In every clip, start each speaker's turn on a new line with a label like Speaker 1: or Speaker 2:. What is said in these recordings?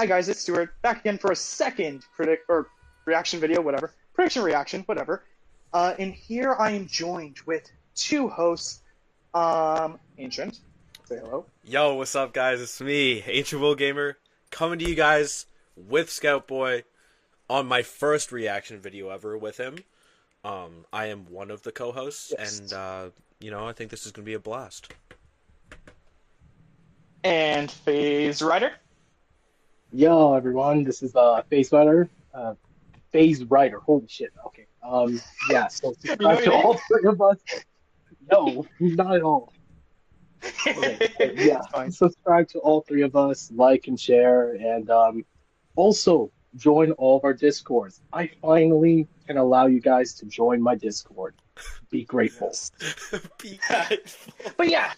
Speaker 1: Hi guys, it's Stuart, back again for a second reaction video, whatever. Prediction reaction, whatever. And here I am joined with two hosts. Ancient, say hello.
Speaker 2: Yo, what's up guys? It's me, AncientWillGamer, coming to you guys with ScoutboiyStew on my first reaction video ever with him. I am one of the co-hosts, yes. And I think this is going to be a blast.
Speaker 1: And Faizrider.
Speaker 3: Yo, everyone, this is Faizrider. Faizrider, holy shit, okay. Yeah, so subscribe to all three of us. No, not at all. Okay, yeah, subscribe to all three of us, like and share, and also join all of our Discords. I finally can allow you guys to join my Discord. Be grateful.
Speaker 2: Yes. Be grateful.
Speaker 1: But yeah,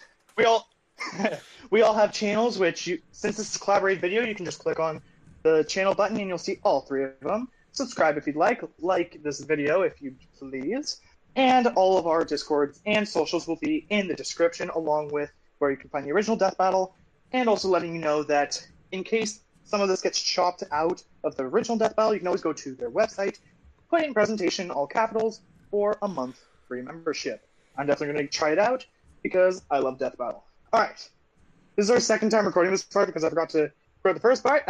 Speaker 1: we all have channels, which since this is a collaborated video, you can just click on the channel button and you'll see all three of them. Subscribe if you'd like this video if you please, and all of our Discords and socials will be in the description, along with where you can find the original Death Battle, and also letting you know that in case some of this gets chopped out of the original Death Battle, you can always go to their website, put in presentation all capitals for a month free membership. I'm definitely going to try it out because I love Death Battle. Alright, this is our second time recording this part because I forgot to record the first part,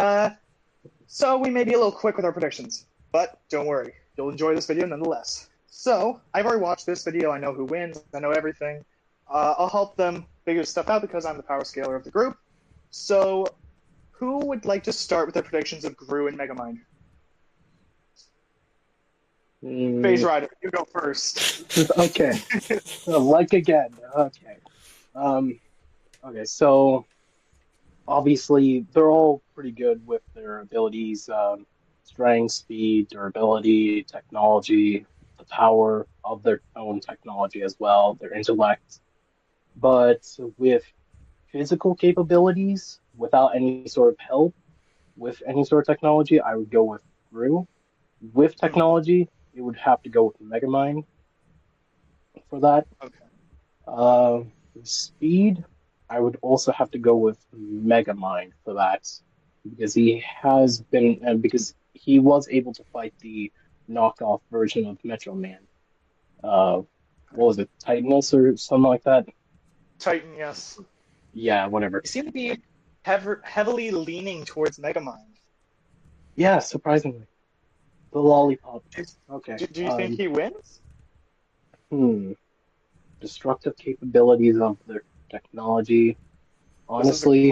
Speaker 1: so we may be a little quick with our predictions, but don't worry, you'll enjoy this video nonetheless. So, I've already watched this video, I know who wins, I know everything. I'll help them figure stuff out because I'm the power scaler of the group. So, who would like to start with their predictions of GRU and MEGAMIND? Faizrider, you go first.
Speaker 3: Okay, like again, okay. Okay, so obviously they're all pretty good with their abilities, strength, speed, durability, technology, the power of their own technology as well, their intellect. But with physical capabilities, without any sort of help, with any sort of technology, I would go with GRU. With technology, it would have to go with MEGAMIND for that.
Speaker 1: Okay.
Speaker 3: Speed, I would also have to go with MEGAMIND for that, because he has been, because he was able to fight the knockoff version of Metro Man. What was it, Titanus or something like that?
Speaker 1: Titan, yes.
Speaker 3: Yeah, whatever.
Speaker 1: You seem to be heavily leaning towards MEGAMIND.
Speaker 3: Yeah, surprisingly. The lollipop. Okay.
Speaker 1: Do you think he wins?
Speaker 3: Destructive capabilities of their technology. Honestly,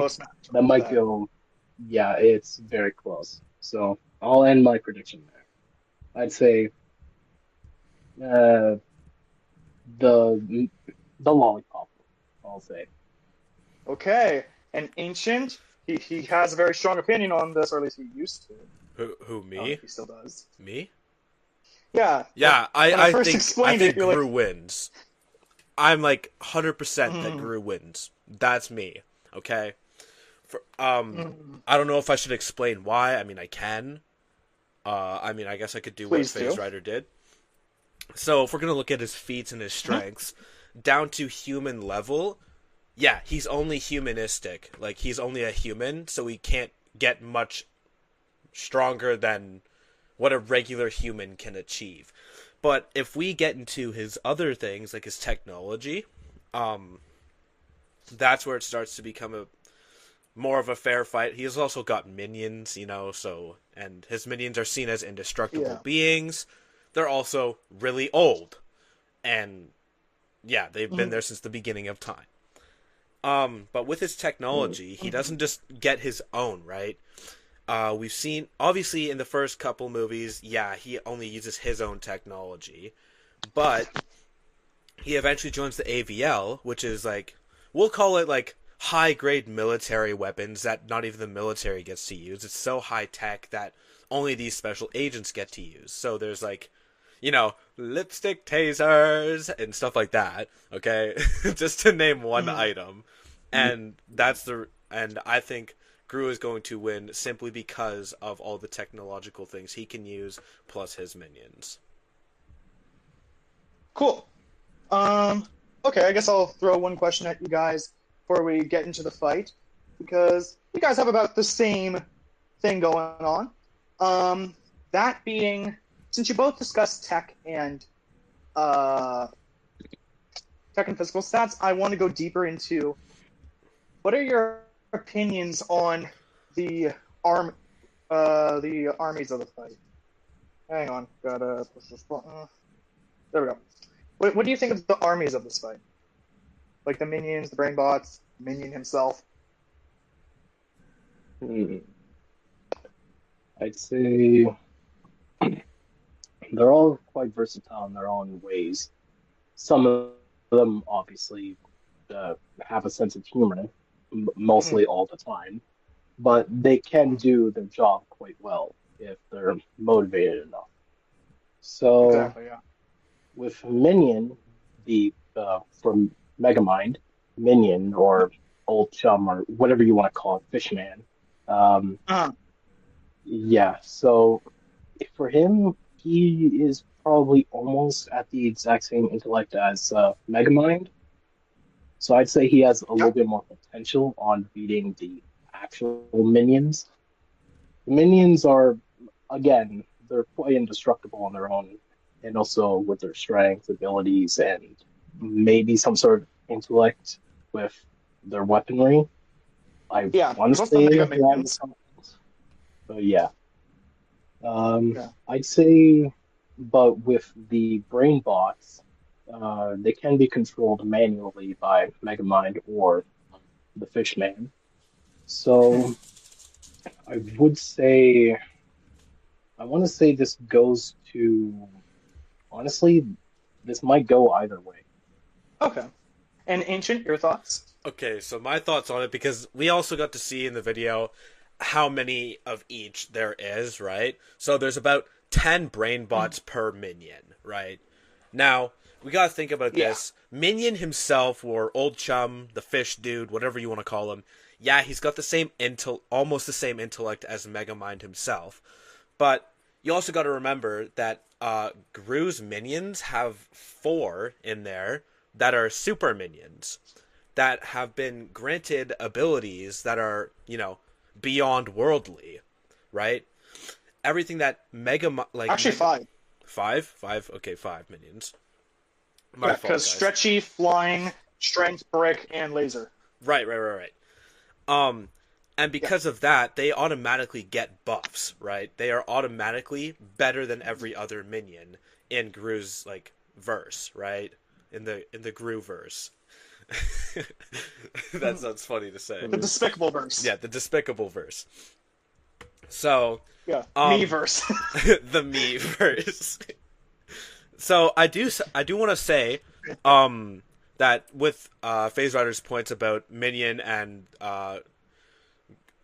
Speaker 3: that might go. Yeah, it's very close. So I'll end my prediction there. I'd say the lollipop. I'll say.
Speaker 1: Okay, and Ancient, he has a very strong opinion on this, or at least he used to.
Speaker 2: Who me?
Speaker 1: He still does.
Speaker 2: Me?
Speaker 1: Yeah.
Speaker 2: Yeah, I think GRU
Speaker 1: like...
Speaker 2: wins. I'm like 100% that GRU wins. That's me. Okay. I don't know if I should explain why. I mean, I can. I guess I could do
Speaker 1: Please
Speaker 2: what Faizrider did. So if we're gonna look at his feats and his strengths, down to human level, yeah, he's only humanistic. Like, he's only a human, so he can't get much stronger than what a regular human can achieve. But if we get into his other things, like his technology, that's where it starts to become more of a fair fight. He has also got minions, and his minions are seen as indestructible beings. They're also really old. And, yeah, they've been there since the beginning of time. But with his technology, he doesn't just get his own, right? We've seen, obviously, in the first couple movies, yeah, he only uses his own technology. But he eventually joins the AVL, which is, like, we'll call it, like, high-grade military weapons that not even the military gets to use. It's so high-tech that only these special agents get to use. So there's, like, lipstick tasers and stuff like that, okay? Just to name one item. And and I think GRU is going to win simply because of all the technological things he can use, plus his minions.
Speaker 1: Cool. Okay, I guess I'll throw one question at you guys before we get into the fight, because you guys have about the same thing going on. That being, since you both discussed tech and physical stats, I want to go deeper into what are your opinions on the armies of the fight. Hang on, gotta push this button. There we go. What do you think of the armies of this fight? Like the minions, the brain bots, Minion himself?
Speaker 3: I'd say they're all quite versatile in their own ways. Some of them obviously have a sense of humor, mostly all the time, but they can do their job quite well if they're motivated enough. So,
Speaker 1: Exactly, yeah.
Speaker 3: with Minion, from Megamind, Minion or Old Chum or whatever you want to call it, Fishman. Yeah, so for him, he is probably almost at the exact same intellect as Megamind. So I'd say he has a little bit more potential on beating the actual minions. The minions are, again, they're quite indestructible on their own, and also with their strength, abilities, and maybe some sort of intellect with their weaponry. I want to say that, but yeah. I'd say, but with the brain bots, they can be controlled manually by Megamind or the Fishman. So I would say, I want to say this goes to, honestly, this might go either way.
Speaker 1: Okay. And Ancient, your thoughts?
Speaker 2: Okay, so my thoughts on it, because we also got to see in the video how many of each there is, right? So there's about 10 brain bots per minion, right? Now, we gotta think about this. Minion himself, or Old Chum, the fish dude, whatever you want to call him, yeah, he's got the same almost the same intellect as Megamind himself. But you also gotta remember that GRU's minions have 4 in there that are super minions that have been granted abilities that are, beyond worldly, right? Everything that
Speaker 1: Actually, 5.
Speaker 2: 5? Okay, 5 minions. My fault,
Speaker 1: because stretchy, flying, strength, brick, and laser.
Speaker 2: Right. And because of that, they automatically get buffs, right? They are automatically better than every other minion in GRU's verse, right? In the GRU verse. That sounds funny to say.
Speaker 1: The despicable verse.
Speaker 2: Yeah, the despicable verse. So
Speaker 1: yeah, me verse.
Speaker 2: The me verse. So I do want to say that with Faizrider's points about Minion and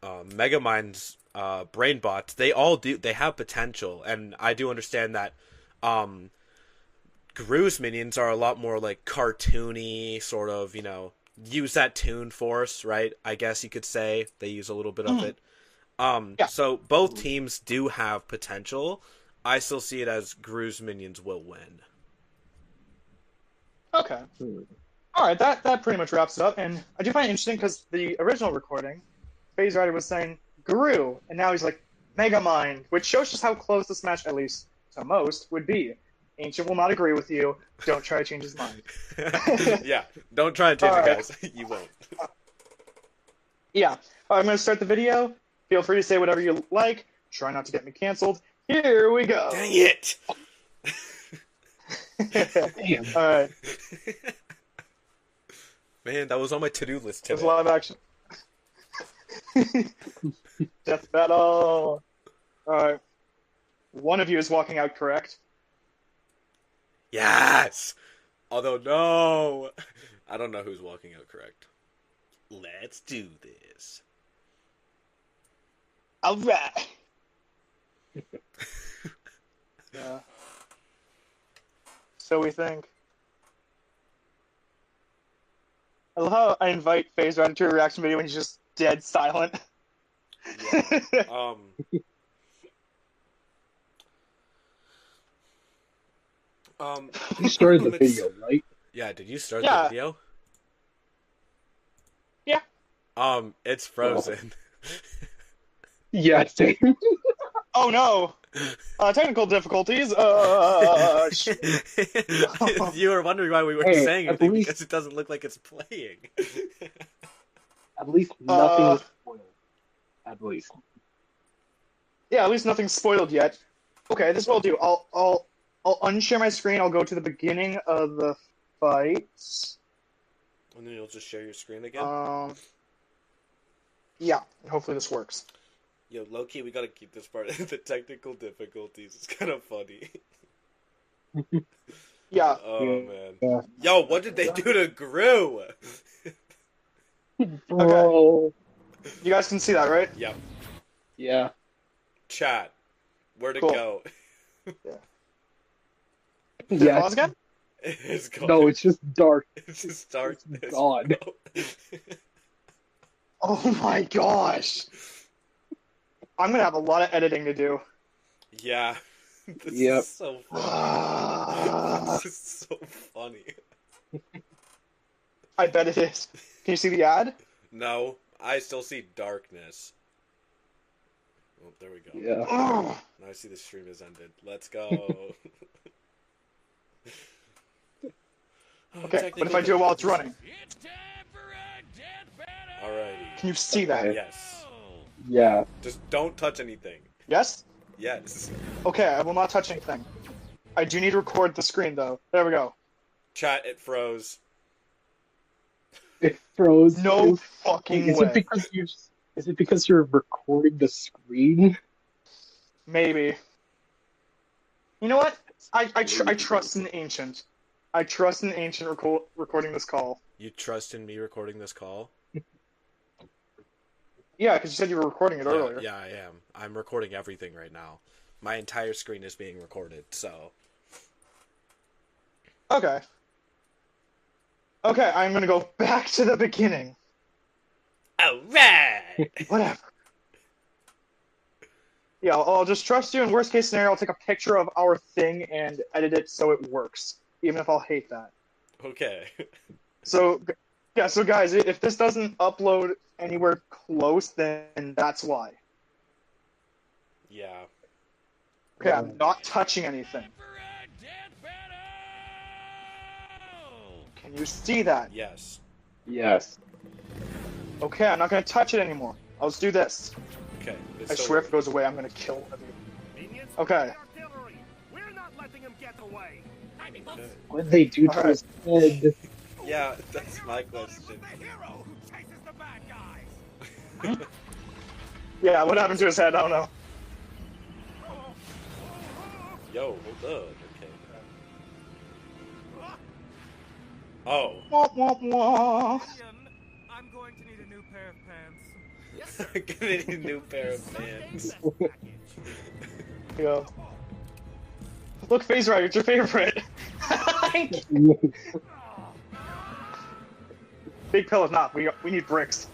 Speaker 2: Megamind's brain bots, they have potential, and I do understand that GRU's minions are a lot more cartoony, sort of, use that toon force, right? I guess you could say they use a little bit of it. So both teams do have potential. I still see it as GRU's minions will win.
Speaker 1: Okay. All right, that pretty much wraps it up. And I do find it interesting because the original recording, Faizrider was saying GRU, and now he's like Megamind, which shows just how close this match, at least to most, would be. Ancient will not agree with you. Don't try to change his mind.
Speaker 2: Yeah, don't try and change it, guys. You won't.
Speaker 1: Yeah. I'm going to start the video. Feel free to say whatever you like. Try not to get me canceled. Here we go.
Speaker 2: Dang it!
Speaker 1: Damn. All right.
Speaker 2: Man, that was on my to-do list today.
Speaker 1: There's live action. Death battle. All right. One of you is walking out, correct?
Speaker 2: Yes! Although, no! I don't know who's walking out correct. Let's do this.
Speaker 1: All right. Yeah. So we think. I love how I invite Faizrider to a reaction video when he's just dead silent.
Speaker 2: Yeah.
Speaker 3: You started the video, right?
Speaker 2: Yeah, did you start the video?
Speaker 1: Yeah.
Speaker 2: It's frozen.
Speaker 3: Yeah, same.
Speaker 1: Oh no! Technical difficulties.
Speaker 2: You were wondering why we weren't
Speaker 3: Hey,
Speaker 2: saying anything because it doesn't look like it's playing.
Speaker 3: At least nothing was spoiled. At least.
Speaker 1: Yeah, at least nothing's spoiled yet. Okay, this is what I'll do. I'll unshare my screen. I'll go to the beginning of the fight.
Speaker 2: And then you'll just share your screen again?
Speaker 1: Yeah, hopefully this works.
Speaker 2: Yo, low-key, we gotta keep this part. The technical difficulties. It's kind of funny.
Speaker 1: Yeah.
Speaker 2: Oh, man.
Speaker 3: Yeah.
Speaker 2: Yo, what did they do to GRU?
Speaker 3: Bro.
Speaker 1: You guys can see that, right?
Speaker 2: Yep.
Speaker 3: Yeah.
Speaker 2: Chat. Where'd it
Speaker 1: Cool.
Speaker 2: go?
Speaker 1: Yeah.
Speaker 3: Yeah.
Speaker 1: Did it pause again?
Speaker 2: It's gone.
Speaker 3: No, it's just dark.
Speaker 2: It's just dark.
Speaker 3: It's gone.
Speaker 1: Oh my gosh! I'm gonna have a lot of editing to do.
Speaker 2: Yeah. This
Speaker 3: Yep.
Speaker 2: is so funny. This is so funny.
Speaker 1: I bet it is. Can you see the ad?
Speaker 2: No, I still see darkness. Oh, there we go.
Speaker 3: Yeah.
Speaker 1: Ugh.
Speaker 2: Now I see the stream has ended. Let's go.
Speaker 1: Okay, but if I do it while it's running,
Speaker 2: Alrighty.
Speaker 1: can you see that?
Speaker 2: Yes.
Speaker 3: Yeah.
Speaker 2: Just don't touch anything.
Speaker 1: Yes?
Speaker 2: Yes.
Speaker 1: Okay, I will not touch anything. I do need to record the screen though. There we go.
Speaker 2: Chat, it froze.
Speaker 3: It froze.
Speaker 1: No fucking
Speaker 3: Is
Speaker 1: way.
Speaker 3: it because you're recording the screen?
Speaker 1: Maybe. You know what? I trust an ancient. I trust an ancient recording this call.
Speaker 2: You trust in me recording this call?
Speaker 1: Yeah, because you said you were recording it earlier.
Speaker 2: Yeah, I am. I'm recording everything right now. My entire screen is being recorded, so...
Speaker 1: Okay. Okay, I'm gonna go back to the beginning.
Speaker 2: Alright!
Speaker 1: Whatever. Yeah, I'll just trust you. In worst case scenario, I'll take a picture of our thing and edit it so it works, even if I'll hate that.
Speaker 2: Okay.
Speaker 1: So, yeah, so guys, if this doesn't upload anywhere close, then that's why.
Speaker 2: Yeah.
Speaker 1: Okay, I'm not touching anything. Can you see that?
Speaker 2: Yes.
Speaker 3: Yes.
Speaker 1: Okay, I'm not gonna touch it anymore. I'll just do this.
Speaker 2: Okay.
Speaker 1: I swear if it goes away, I'm gonna kill one of you. Okay.
Speaker 3: What did they do to his head?
Speaker 2: Yeah, that's my question.
Speaker 1: Yeah, what happened to his head? I don't know.
Speaker 2: Yo, hold up. Okay. Oh.
Speaker 1: Wah, wah, wah.
Speaker 4: I'm going to need a new pair of pants. Yes, sir.
Speaker 2: I'm gonna need a new pair of pants.
Speaker 1: Yeah. Look, Faizrider, it's your favorite. Big pillows, not. We need bricks.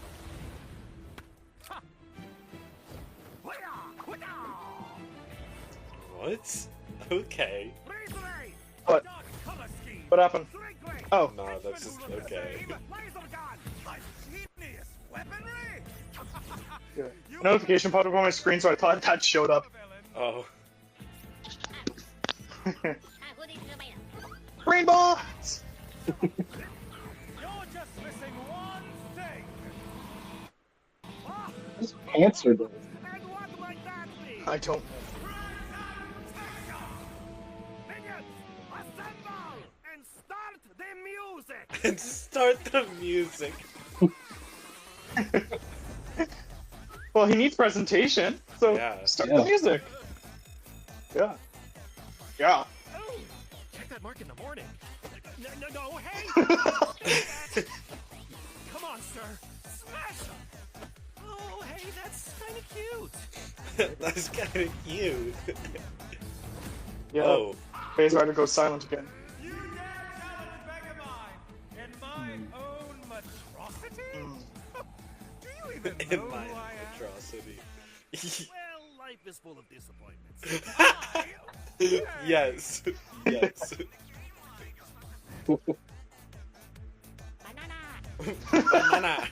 Speaker 2: What? Okay.
Speaker 1: What? What happened? Oh.
Speaker 2: No, that's just okay.
Speaker 1: Yeah. A notification popped up on my screen, so I thought that showed up.
Speaker 2: Oh.
Speaker 1: Rainbows!
Speaker 4: You're just missing one thing.
Speaker 3: His pants are those.
Speaker 4: And what might that be?
Speaker 1: I don't.
Speaker 4: Minions, assemble and start the music.
Speaker 2: And start the music.
Speaker 1: Well, he needs presentation, so
Speaker 2: Yeah.
Speaker 1: start
Speaker 3: Yeah.
Speaker 1: the music. Yeah. Yeah.
Speaker 4: Oh, check that mark in the morning. No, hey! Come on, sir. Smash him. Oh, hey, that's kind of cute.
Speaker 2: That's kind of cute.
Speaker 1: Yeah.
Speaker 2: Oh.
Speaker 1: Faizrider goes silent again.
Speaker 4: You dare challenge Megamind in my own monstrosity? Do you even know
Speaker 2: In
Speaker 4: who
Speaker 2: my
Speaker 4: I am?
Speaker 2: atrocity.
Speaker 4: Well, life is full of disappointments.
Speaker 2: Yes. Yes. Banana.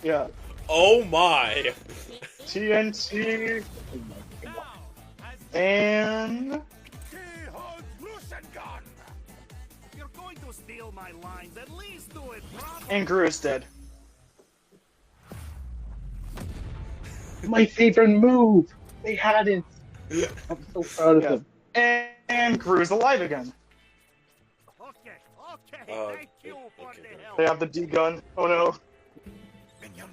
Speaker 1: Yeah.
Speaker 2: Oh my!
Speaker 1: TNT
Speaker 4: Now, as
Speaker 1: and
Speaker 4: gun. If you're going to steal my lines, at least do it properly.
Speaker 1: and GRU is dead.
Speaker 3: My favorite move. They had it. I'm so proud of
Speaker 1: Yeah.
Speaker 3: them.
Speaker 1: And GRU is alive again.
Speaker 4: Okay,
Speaker 2: Oh,
Speaker 4: thank you for
Speaker 2: okay.
Speaker 4: the help.
Speaker 1: They have the D gun. Oh no.
Speaker 4: Minion,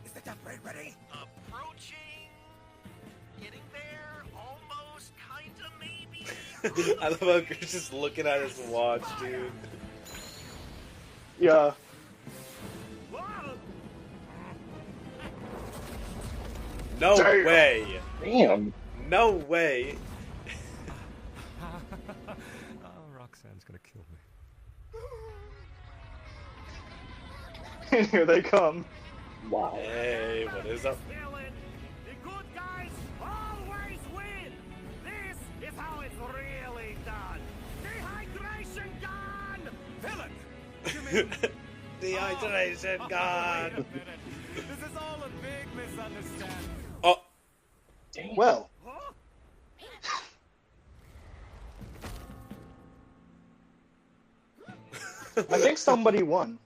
Speaker 4: is the death ray ready? Approaching. Getting there. Almost. Kinda, maybe.
Speaker 2: I love how Chris is looking at his watch, dude.
Speaker 1: Yeah.
Speaker 4: Whoa.
Speaker 2: No
Speaker 1: Damn.
Speaker 2: way!
Speaker 3: Damn.
Speaker 2: No way!
Speaker 4: Roxanne's gonna kill me.
Speaker 1: And here they come.
Speaker 3: Wow.
Speaker 2: Hey, what is up?
Speaker 4: Villain, the good guys always win. This is how it's really done. Dehydration gun. Villain. You mean?
Speaker 2: Dehydration
Speaker 4: Wait
Speaker 2: god!
Speaker 4: a minute. This is all a big misunderstanding.
Speaker 2: Oh,
Speaker 3: Damn.
Speaker 1: Well,
Speaker 4: Huh?
Speaker 1: I think somebody won.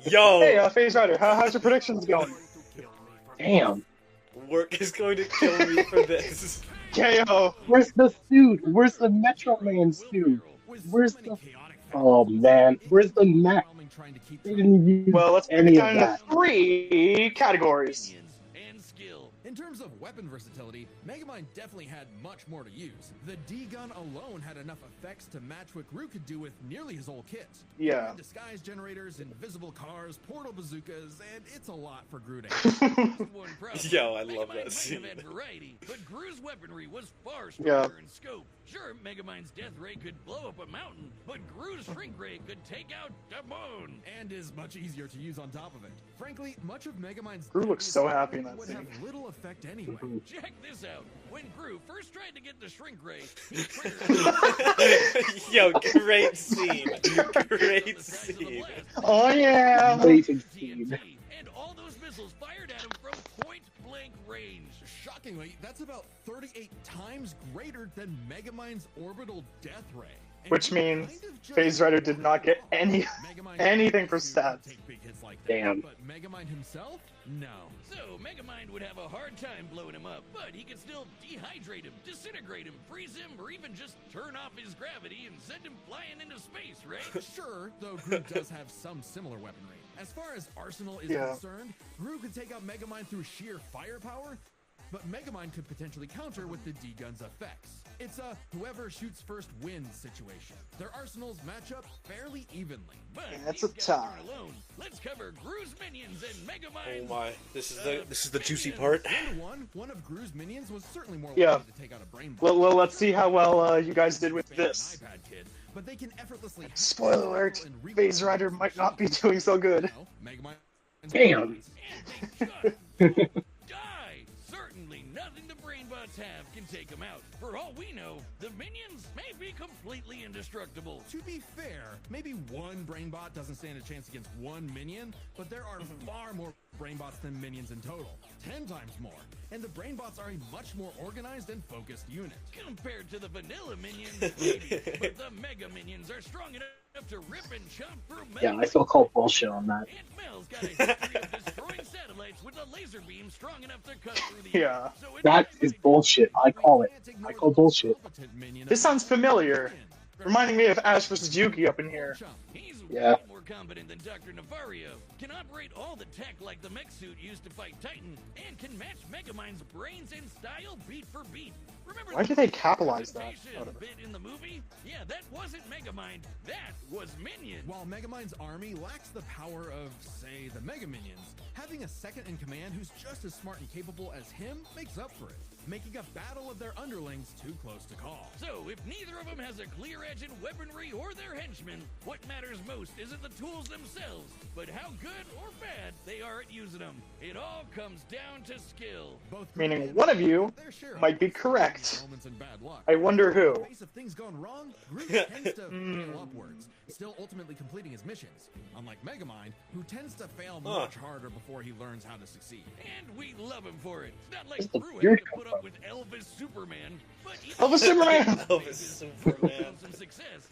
Speaker 2: yo!
Speaker 1: Hey, Faizrider, how's your predictions going?
Speaker 3: Damn.
Speaker 2: Work is going to kill me for this.
Speaker 1: KO.
Speaker 3: Where's the suit? Where's the Metro Man suit? Where's the... Oh, man. Where's the mech? They didn't use
Speaker 1: Well, let's break it
Speaker 3: any
Speaker 1: down
Speaker 3: of
Speaker 1: into
Speaker 3: that.
Speaker 1: 3 categories.
Speaker 5: And skill. In terms of weapon versatility, Megamind definitely had much more to use. The D-gun alone had enough effects to match what GRU could do with nearly his whole kit.
Speaker 1: Yeah.
Speaker 5: Disguise generators, invisible cars, portal bazookas, and it's a lot for GRU to handle. One problem,
Speaker 2: Yo, I love
Speaker 5: Megamind
Speaker 2: that
Speaker 5: might
Speaker 2: scene.
Speaker 5: have had variety, but GRU's weaponry was far
Speaker 1: Yeah.
Speaker 5: stronger in scope. Sure, Megamind's death ray could blow up a mountain, but GRU's shrink ray could take out the moon, and is much easier to use on top of it. Frankly, much of Megamind's
Speaker 1: GRU looks so happy in that
Speaker 5: would
Speaker 1: scene.
Speaker 5: have little effect anyway. Check this out. When GRU first tried to get the shrink ray, he triggered
Speaker 2: Yo, great scene. Great scene.
Speaker 1: Oh yeah.
Speaker 3: Amazing scene.
Speaker 5: TNT, and all those missiles fired at him from point-blank range. Shockingly, that's about 38 times greater than Megamind's orbital death ray. And
Speaker 1: Which
Speaker 5: you
Speaker 1: means
Speaker 5: kind of just
Speaker 1: Faizrider did not get any
Speaker 5: Megamind
Speaker 1: anything for
Speaker 5: obviously
Speaker 1: stats.
Speaker 5: take big hits like that,
Speaker 3: Damn.
Speaker 5: But Megamind himself? No. So Megamind would have a hard time blowing him up, but he could still dehydrate him, disintegrate him, freeze him, or even just turn off his gravity and send him flying into space, right? Sure, though GRU does have some similar weaponry. As far as arsenal is
Speaker 1: Yeah.
Speaker 5: concerned, GRU could take out Megamind through sheer firepower, but Megamind could potentially counter with the D-gun's effects. It's a whoever shoots first wins situation. Their arsenals match up fairly evenly. But
Speaker 1: That's
Speaker 5: these
Speaker 1: a
Speaker 5: guys
Speaker 1: tie.
Speaker 5: aren't alone. Let's cover GRU's minions and Megamind.
Speaker 2: Oh my, this is the juicy part.
Speaker 5: One of GRU's minions was certainly more
Speaker 1: Yeah.
Speaker 5: likely to take out a brain
Speaker 1: Well, let's see how well you guys did with this.
Speaker 5: iPad kid, but they can effortlessly
Speaker 1: Spoiler alert, Faizrider might not be doing so good.
Speaker 5: Megamind.
Speaker 3: Damn.
Speaker 5: And they should die. Certainly nothing the brainbots have can take them out. For all we know, the minions may be completely indestructible. To be fair, maybe one brainbot doesn't stand a chance against one minion, but there are far more brainbots than minions in total. 10 times more. And the brainbots are a much more organized and focused unit. Compared to the vanilla minions, maybe, but the mega minions are strong enough to rip and chop through
Speaker 3: Yeah, I feel called bullshit on that.
Speaker 5: Aunt Mel's got a history of destroying satellites with a laser beam strong enough to cut through the
Speaker 1: Yeah.
Speaker 5: air. So it
Speaker 3: That
Speaker 5: makes
Speaker 3: is bullshit. I call it. I call bullshit.
Speaker 1: This sounds familiar. Reminding me of Ash vs. Yuki up in here.
Speaker 5: He's
Speaker 3: Yeah.
Speaker 5: way more competent than Dr. Navario. Can operate all the tech like the mech suit used to fight Titan, and can match Megamind's brains and style beat for beat. Remember
Speaker 1: Why
Speaker 5: the
Speaker 1: did they capitalize that?
Speaker 5: presentation
Speaker 1: Whatever.
Speaker 5: bit in the movie? Yeah, that wasn't Megamind. That was Minion. While Megamind's army lacks the power of, say, the Mega Minions, having a second in command who's just as smart and capable as him makes up for it, making a battle of their underlings too close to call. So, if neither of them has a clear edge in weaponry or their henchmen, what matters most isn't the tools themselves, but how good or bad they are at using them. It all comes down to skill.
Speaker 1: Meaning one of you might be correct. I wonder who.
Speaker 4: In the face of things going wrong, GRU tends to fail upwards, still ultimately completing his missions. Unlike Megamind, who tends to fail much harder before he learns how to succeed.
Speaker 5: And we love him for it. It's not like
Speaker 3: the
Speaker 5: GRU
Speaker 3: beard
Speaker 5: had to put
Speaker 3: come
Speaker 5: up
Speaker 3: from?
Speaker 5: with Elvis Superman, but he
Speaker 1: Elvis Superman!
Speaker 2: Elvis Superman.
Speaker 5: found some success,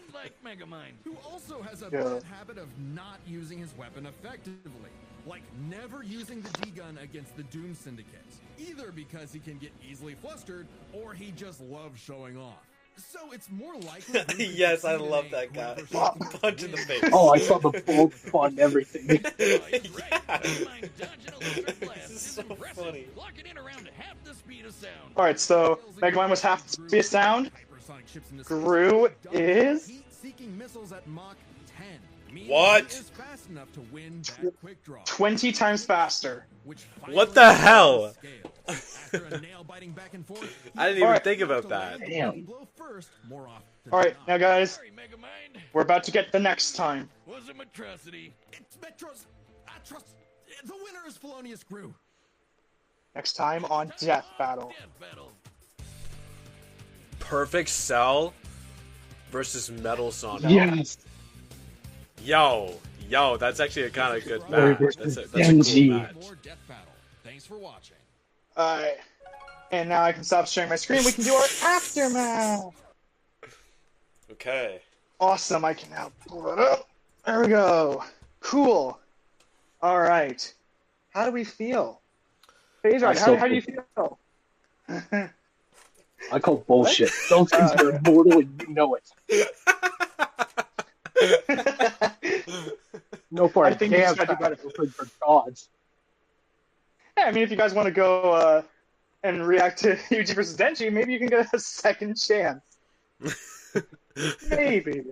Speaker 5: unlike Megamind.
Speaker 4: Who also has a
Speaker 1: Yeah.
Speaker 4: bad habit of not using his weapon effectively. Like never using the D-gun against the Doom Syndicate. Either because he can get easily flustered, or he just loves showing off. So it's more likely. GRU could
Speaker 2: Yes, I
Speaker 4: succeed in
Speaker 2: love
Speaker 4: a
Speaker 2: that guy.
Speaker 4: whoever-
Speaker 2: Punch in the face.
Speaker 3: Oh, I saw the bolt fun everything.
Speaker 5: Oh, he's right. Megamind dodging electric blast
Speaker 2: This is
Speaker 5: is
Speaker 2: so
Speaker 5: impressive,
Speaker 2: funny.
Speaker 5: clocking in around half the speed of sound.
Speaker 1: Alright, so Megamind was half the speed of sound.
Speaker 4: Hypersonic ships in the
Speaker 1: GRU is
Speaker 4: heat-seeking missiles at Mach 10. meaning
Speaker 2: What?
Speaker 4: he is fast enough to win that quick draw.
Speaker 1: 20 times faster.
Speaker 4: Which
Speaker 2: What the hell?
Speaker 4: After a nail-biting back and forth,
Speaker 2: I didn't even
Speaker 1: Alright.
Speaker 2: think about that.
Speaker 3: Damn.
Speaker 4: blow first, more often
Speaker 1: Alright,
Speaker 4: than
Speaker 1: now
Speaker 4: not.
Speaker 1: guys,
Speaker 5: Sorry, Megamind.
Speaker 1: we're about to get the next time.
Speaker 5: Was a atrocity.
Speaker 4: It's Metros. Atros. The winner is Felonious GRU.
Speaker 1: Next time on Death Battle.
Speaker 5: Death battle.
Speaker 2: Perfect Cell versus Metal Sonic.
Speaker 3: Yes.
Speaker 2: Yo, that's actually a kind of good
Speaker 3: Very
Speaker 2: match.
Speaker 3: good.
Speaker 2: That's a
Speaker 3: Genji.
Speaker 2: cool match.
Speaker 4: More death battle. Thanks for watching.
Speaker 1: Alright. And now I can stop sharing my screen. We can do our aftermath.
Speaker 2: Okay.
Speaker 1: Awesome, I can now pull it up. There we go. Cool. Alright. How do we feel? Faizrider, how do you feel?
Speaker 3: I call bullshit. Those things are immortal and you know it. No for
Speaker 1: I
Speaker 3: a
Speaker 1: think you
Speaker 3: damn
Speaker 1: should do better.
Speaker 3: for gods.
Speaker 1: Yeah, I mean, if you guys want to go and react to Yuji versus Denji, maybe you can get a second chance. Maybe.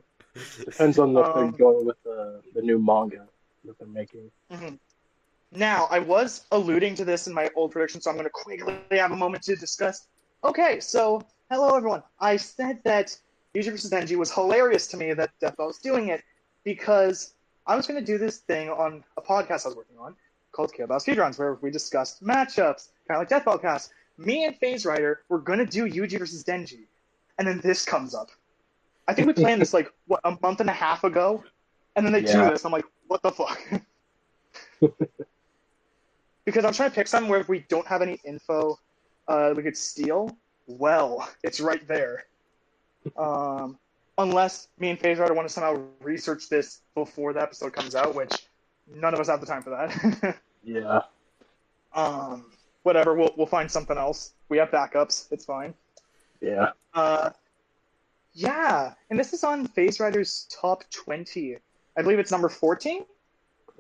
Speaker 3: Depends on if they're going with the new manga that they're making.
Speaker 1: Mhm. Now, I was alluding to this in my old prediction, so I'm going to quickly have a moment to discuss. Okay, so, hello everyone. I said that Yuji vs. Denji was hilarious to me that Death Battle was doing it, because I was going to do this thing on a podcast I was working on called K About Speedruns, where we discussed matchups, kind of like Death Battle cast. Me and Faizrider were going to do Yuji vs. Denji, and then this comes up. I think we planned this, like, what, a month and a half ago? And then they do this, and I'm like, what the fuck? Because I'm trying to pick something where if we don't have any info we could steal, well, it's right there. Unless me and Faizrider want to somehow research this before the episode comes out, which none of us have the time for that.
Speaker 3: Yeah.
Speaker 1: Whatever, we'll find something else. We have backups, it's fine.
Speaker 3: Yeah.
Speaker 1: Yeah, and this is on Faizrider's top 20. I believe it's number 14?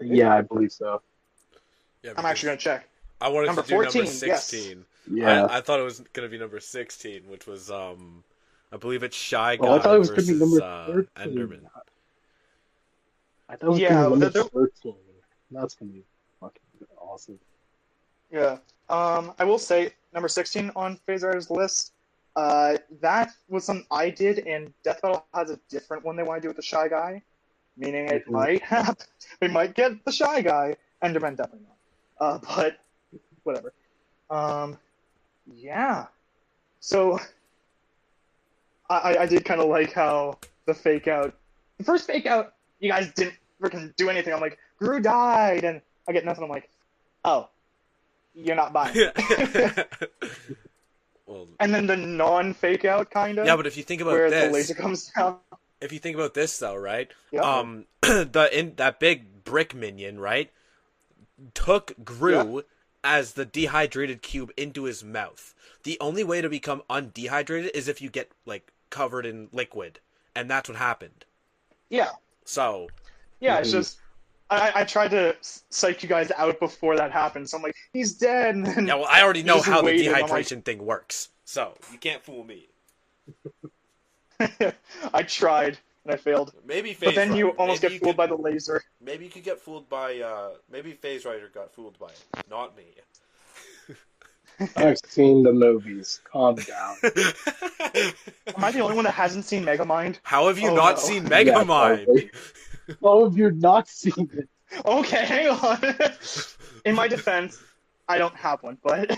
Speaker 3: Yeah, I believe so.
Speaker 2: Yeah,
Speaker 1: I'm actually going to check.
Speaker 2: I wanted
Speaker 1: Number
Speaker 2: to do
Speaker 1: 14,
Speaker 2: number 16.
Speaker 3: Yeah.
Speaker 2: I thought it was going to be number 16, which was, I believe it's Shy Guy
Speaker 3: Oh, I thought it was going to
Speaker 2: versus
Speaker 3: be number 13.
Speaker 2: Enderman.
Speaker 3: I thought it was
Speaker 1: Yeah,
Speaker 3: going to be
Speaker 1: they're-
Speaker 3: number 13. That's going to be fucking awesome.
Speaker 1: Yeah. I will say, number 16 on Faizrider's list, that was something I did, and Death Battle has a different one they want to do with the Shy Guy. Meaning it might have, we might get the Shy Guy. Enderman definitely not. But, whatever. Yeah. So, I did kind of like how the fake out, the first fake out, you guys didn't freaking do anything. I'm like, GRU died, and I get nothing. I'm like, oh, you're not buying it.
Speaker 2: Well,
Speaker 1: And then the non-fake out, kind of.
Speaker 2: yeah, but if you think about
Speaker 1: where
Speaker 2: this,
Speaker 1: the laser comes down.
Speaker 2: if you think about this though, right?
Speaker 1: Yeah.
Speaker 2: That big brick minion, right, took GRU as the dehydrated cube into his mouth. The only way to become undehydrated is if you get like covered in liquid, and that's what happened.
Speaker 1: Yeah.
Speaker 2: So
Speaker 1: Yeah, it's just I tried to psych you guys out before that happened, so I'm like, he's dead. And then
Speaker 2: yeah, well, I already know
Speaker 1: just
Speaker 2: how the
Speaker 1: waited, I'm like-
Speaker 2: dehydration thing works, so you can't fool me.
Speaker 1: I tried and I failed.
Speaker 2: Maybe
Speaker 1: But then you
Speaker 2: Faizrider.
Speaker 1: almost
Speaker 2: Maybe
Speaker 1: get fooled by the laser.
Speaker 2: Maybe you could get fooled by. Maybe Faizrider got fooled by it, not me.
Speaker 3: I've seen the movies. Calm down.
Speaker 1: Am I the only one that hasn't seen Megamind?
Speaker 2: How have you
Speaker 1: Oh,
Speaker 2: not
Speaker 1: no.
Speaker 2: seen
Speaker 3: Yeah,
Speaker 2: Megamind?
Speaker 3: probably. Oh, have you not seen it?
Speaker 1: Okay, hang on. In my defense, I don't have one, but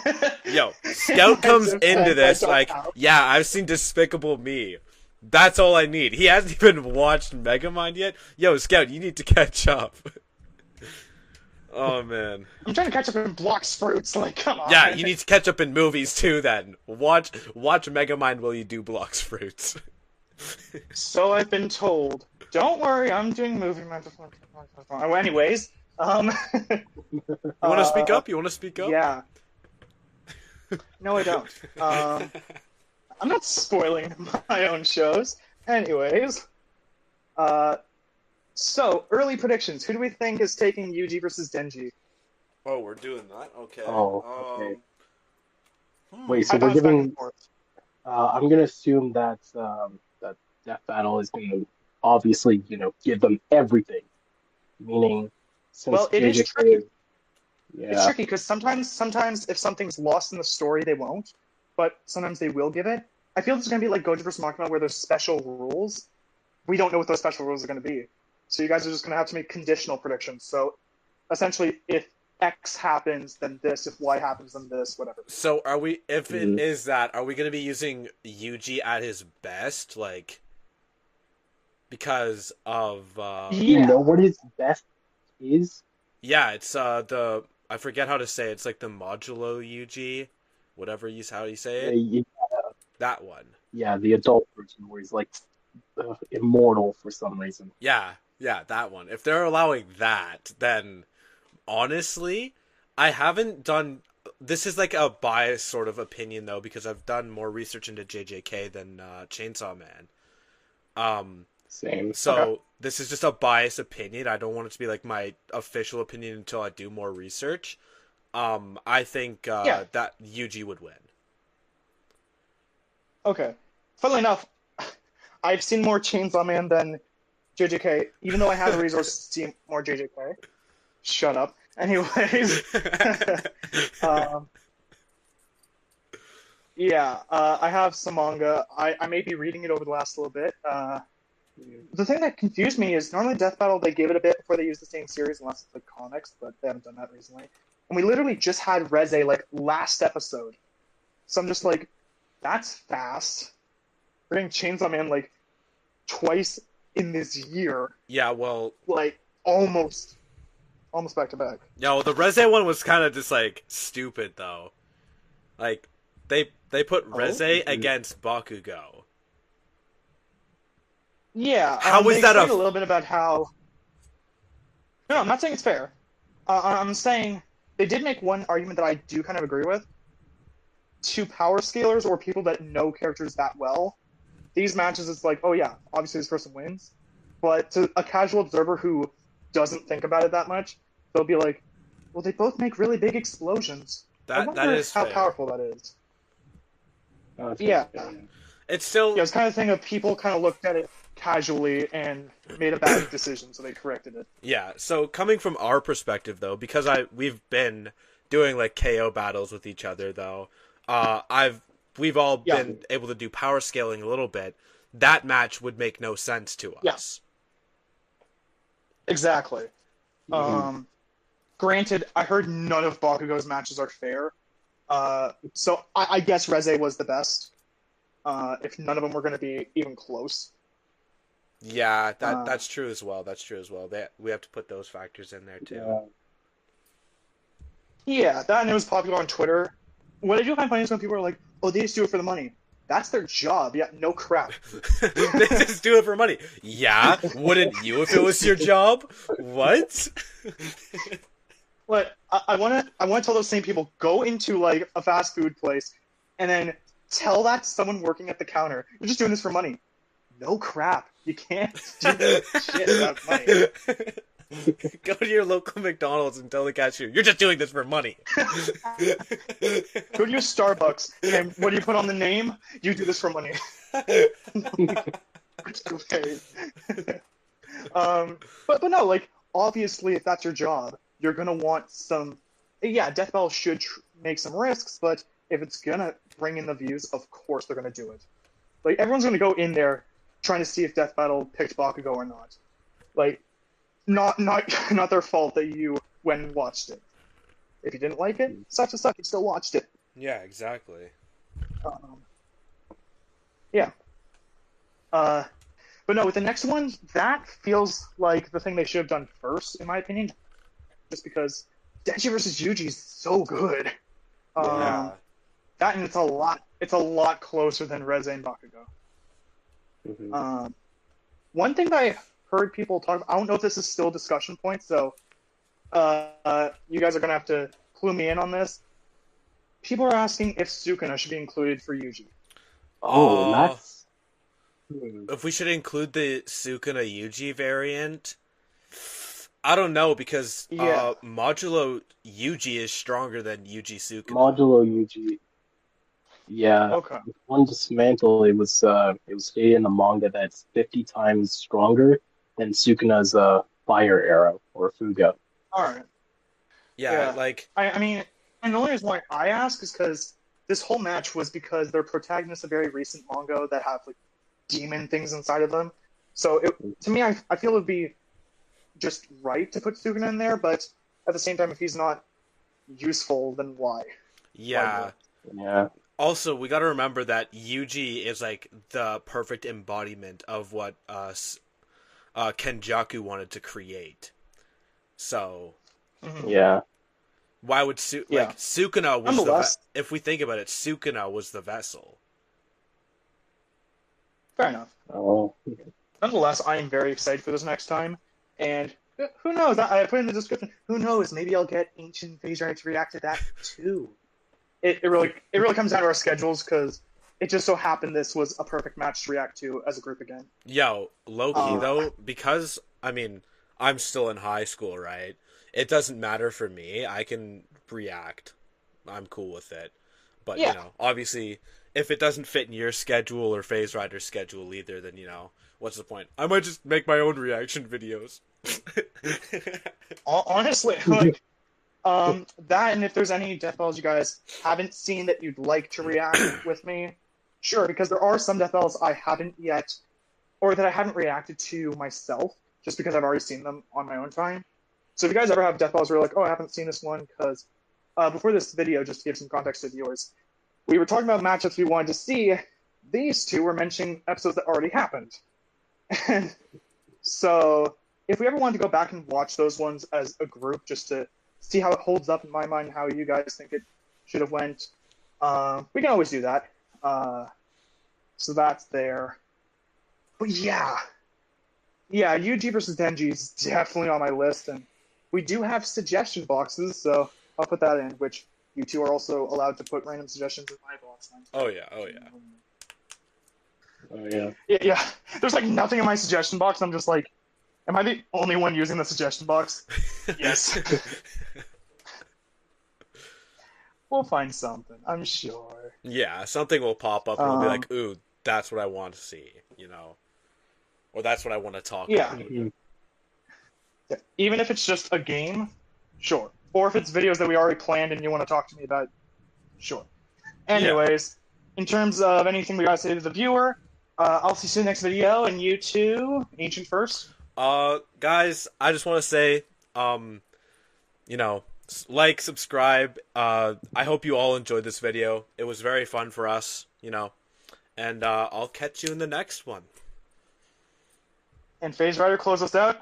Speaker 2: Yo, Scout comes into this like, yeah, I've seen Despicable Me. That's all I need. He hasn't even watched Megamind yet. Yo, Scout, you need to catch up. Oh man.
Speaker 1: I'm trying to catch up in Blox Fruits. Like, come on.
Speaker 2: Yeah, you need to catch up in movies too. Then watch Megamind while you do Blox Fruits.
Speaker 1: So I've been told. Don't worry, I'm doing movie. Oh, anyways,
Speaker 2: You want to speak up? You want to speak up?
Speaker 1: Yeah. No, I don't. I'm not spoiling my own shows. Anyways, so early predictions. Who do we think is taking Yuji versus Denji?
Speaker 2: Oh, we're doing that. Okay.
Speaker 3: Oh, okay. Wait, so we're giving. I'm gonna assume that that Death Battle is going to obviously, give them everything. Meaning, since
Speaker 1: well, it is
Speaker 3: JJK,
Speaker 1: tricky.
Speaker 3: yeah,
Speaker 1: It's tricky because sometimes if something's lost in the story, they won't. But sometimes they will give it. I feel it's going to be like Gojo vs. Makima, where there's special rules. We don't know what those special rules are going to be. So you guys are just going to have to make conditional predictions. So essentially, if X happens, then this. If Y happens, then this. Whatever.
Speaker 2: So are we? If it is that, are we going to be using Yuji at his best, like? Because of
Speaker 3: You know what his best is?
Speaker 2: Yeah, it's the I forget how to say it. It's like the modulo Yuji, whatever how you say it.
Speaker 3: Yeah,
Speaker 2: that one.
Speaker 3: Yeah, the adult version where he's like immortal for some reason.
Speaker 2: Yeah, that one. If they're allowing that, then honestly, I haven't done. This is like a biased sort of opinion though, because I've done more research into JJK than Chainsaw Man.
Speaker 3: Same.
Speaker 2: So
Speaker 1: Okay.
Speaker 2: This is just a biased opinion. I don't want it to be like my official opinion until I do more research. I think that Yuji would win.
Speaker 1: Okay. Funnily enough, I've seen more Chainsaw Man than JJK, even though I have the resources to see more JJK. Shut up. Anyways. I have some manga. I may be reading it over the last little bit. The thing that confused me is normally Death Battle, they give it a bit before they use the same series, unless it's like comics, but they haven't done that recently. And we literally just had Reze, like, last episode. So I'm just like, that's fast. We're getting Chainsaw Man, like, twice in this year.
Speaker 2: Yeah, well...
Speaker 1: Like, almost back to back.
Speaker 2: Yeah, well, the Reze one was kind of just, like, stupid, though. Like, they put Reze against Bakugo.
Speaker 1: Yeah.
Speaker 2: How is that
Speaker 1: a little bit about how... No, I'm not saying it's fair. I'm saying they did make one argument that I do kind of agree with. To power scalers or people that know characters that well, these matches, it's like, oh yeah, obviously this person wins. But to a casual observer who doesn't think about it that much, they'll be like, well, they both make really big explosions. I wonder
Speaker 2: that is
Speaker 1: how
Speaker 2: fair.
Speaker 1: powerful that is.
Speaker 3: Yeah.
Speaker 2: It's still...
Speaker 1: Yeah, it's kind of thing of people kind of looked at it casually and made a bad decision, so they corrected it.
Speaker 2: Yeah, so coming from our perspective, though, because we've been doing, like, KO battles with each other, though, we've all been able to do power scaling a little bit. That match would make no sense to us.
Speaker 1: Exactly. Granted, I heard none of Bakugo's matches are fair. So I guess Reze was the best. If none of them were going to be even close.
Speaker 2: Yeah, that's true as well. We have to put those factors in there too.
Speaker 1: Yeah, that and it was popular on Twitter. What I do find funny is when people are like, "Oh, they just do it for the money." That's their job. Yeah, no crap.
Speaker 2: They just do it for money. Yeah, wouldn't you if it was your job? What?
Speaker 1: But I want to tell those same people, go into like a fast food place, and then tell that to someone working at the counter, "You're just doing this for money." No crap. You can't do shit about money.
Speaker 2: Go to your local McDonald's and tell the cashier, "You're just doing this for money."
Speaker 1: Go to your Starbucks, and what do you put on the name? "You do this for money." Okay. But no, like, obviously, if that's your job, you're gonna want some... Yeah, Death Battle should make some risks, but if it's gonna bring in the views, of course they're gonna do it. Like, everyone's gonna go in there trying to see if Death Battle picked Bakugo or not. Like, not their fault that you went and watched it. If you didn't like it, sucks to suck. You still watched it.
Speaker 2: Yeah, exactly.
Speaker 1: Yeah. But no, with the next one, that feels like the thing they should have done first, in my opinion. Just because Denji versus Yuji is so good.
Speaker 2: Yeah.
Speaker 1: That, and it's a lot closer than Reze and Bakugo.
Speaker 3: Mm-hmm.
Speaker 1: One thing that I heard people talk about, I don't know if this is still a discussion point, so you guys are going to have to clue me in on this. People are asking if Sukuna should be included for Yuji.
Speaker 3: Oh, that's...
Speaker 2: If we should include the Sukuna Yuji variant, I don't know, because Modulo Yuji is stronger than Yuji Sukuna.
Speaker 3: Modulo Yuji. Yeah.
Speaker 1: Okay.
Speaker 3: One dismantle, it was stated in the manga that it's 50 times stronger than Sukuna's fire arrow or Fuga.
Speaker 1: Alright.
Speaker 2: Yeah, like...
Speaker 1: I mean, and the only reason why I ask is because this whole match was because they're protagonists of very recent manga that have, like, demon things inside of them. So, to me, I feel it would be just right to put Sukuna in there, but at the same time, if he's not useful, then why?
Speaker 2: Yeah.
Speaker 3: Yeah.
Speaker 2: Also, we gotta remember that Yuji is, like, the perfect embodiment of what Kenjaku wanted to create. So...
Speaker 3: Yeah.
Speaker 2: Why would Sukuna was
Speaker 1: Nonetheless,
Speaker 2: if we think about it, Sukuna was the vessel.
Speaker 1: fair enough.
Speaker 3: Oh.
Speaker 1: Nonetheless, I am very excited for this next time, and who knows? I put in the description. Who knows? Maybe I'll get Ancient Faizrider to react to that too. It really comes down to our schedules because it just so happened this was a perfect match to react to as a group again.
Speaker 2: Yo, low-key though, because I mean I'm still in high school, right? It doesn't matter for me. I can react. I'm cool with it. But, you know, obviously, if it doesn't fit in your schedule or Faizrider's schedule either, then, you know, what's the point? I might just make my own reaction videos.
Speaker 1: Honestly, like, that, and if there's any Death Battles you guys haven't seen that you'd like to react with me, sure, because there are some Death Battles I haven't yet, or that I haven't reacted to myself, just because I've already seen them on my own time. So if you guys ever have Death Battles where you're like, oh, I haven't seen this one, because before this video, just to give some context to viewers, we were talking about matchups we wanted to see. These two were mentioning episodes that already happened. And so if we ever wanted to go back and watch those ones as a group just to see how it holds up in my mind, how you guys think it should have went, we can always do that. So that's there. But yeah, Yuji versus Denji is definitely on my list, and we do have suggestion boxes, so I'll put that in, which you two are also allowed to put random suggestions in my box.
Speaker 2: Oh yeah.
Speaker 1: Yeah. There's like nothing in my suggestion box. I'm just like, am I the only one using the suggestion box? Yes. We'll find something, I'm sure.
Speaker 2: Yeah, something will pop up and we'll be like, ooh, that's what I want to see, you know? Or that's what I want to talk about.
Speaker 1: Yeah. Even if it's just a game, sure. Or if it's videos that we already planned and you want to talk to me about, sure. Anyways, in terms of anything we got to say to the viewer, I'll see you in the next video, and you too, Ancient first.
Speaker 2: Guys, I just want to say, you know, like, subscribe. I hope you all enjoyed this video. It was very fun for us, you know. And I'll catch you in the next one.
Speaker 1: And Faizrider, close us out.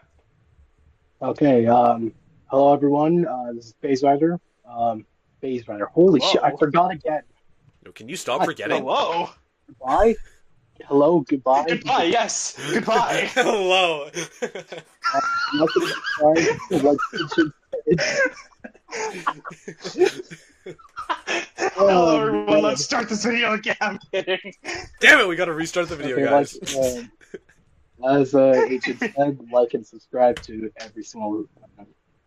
Speaker 3: Okay, hello everyone, this is Faizrider. Faizrider, holy shit, I forgot again.
Speaker 2: Can you stop forgetting?
Speaker 1: Hello.
Speaker 3: Goodbye. Hello, goodbye.
Speaker 1: Goodbye, yes. Goodbye.
Speaker 2: Hello.
Speaker 1: Hello everyone, let's start this video again. I'm kidding.
Speaker 2: Damn it, we gotta restart the video, guys.
Speaker 3: As Ancient said, like and subscribe to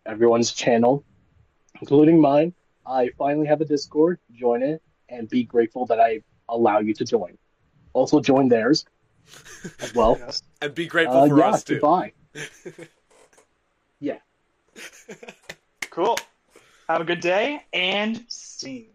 Speaker 3: everyone's channel, including mine. I finally have a Discord. Join it and be grateful that I allow you to join. Also join theirs as well.
Speaker 1: Yes.
Speaker 2: And be grateful for us too.
Speaker 3: Goodbye. Yeah.
Speaker 1: Cool. Have a good day and see you.